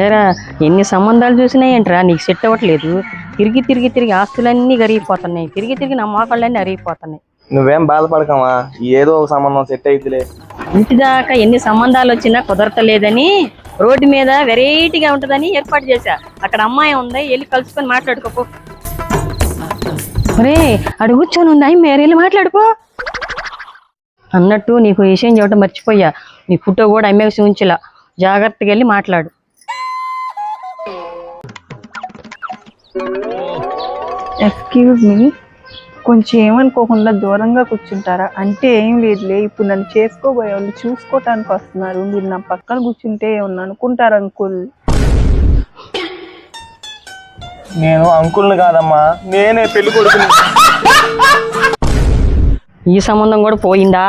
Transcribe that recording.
ఏరా ఎన్ని సంబంధాలు చూసినాయేంట్రా నీకు సెట్ అవ్వట్లేదు. తిరిగి తిరిగి తిరిగి ఆస్తులన్నీ కరిగిపోతున్నాయి, తిరిగి తిరిగి నా మోకాళ్ళన్నీ అరిగిపోతున్నాయి. నువ్వేం బాధపడకమా, ఏదో ఒక సంబంధం సెట్ అయిద్దిలే. ఇంటిదాకా ఎన్ని సంబంధాలు వచ్చినా కుదరతలేదని రోడ్డు మీద వెరైటీగా ఉంటుందని ఏర్పాటు చేశా. అక్కడ అమ్మాయి ఉంది, వెళ్ళి కలుసుకొని మాట్లాడుకోపో. ఒరే అడు కూర్చొని ఉంది, మీరు వెళ్ళి మాట్లాడుకో. అన్నట్టు నీకు విషయం చెప్పడం మర్చిపోయా, నీ ఫోటో కూడా అమ్మేసి ఉంచలా, జాగ్రత్తగా వెళ్ళి మాట్లాడు. ఎక్స్క్యూజ్ మీ, కొంచెం ఏమనుకోకుండా దూరంగా కూర్చుంటారా? అంటే ఏం లేదులే, ఇప్పుడు నన్ను చేసుకోబోయే వాళ్ళు చూసుకోవటానికి వస్తున్నారు, మీరు నా పక్కన కూర్చుంటే ఏమన్నా అనుకుంటారు అంకుల్. నేను అంకుల్ని కాదమ్మా, నేనే పెళ్లి కొడుకుని. ఈ సంబంధం కూడా పోయిందా?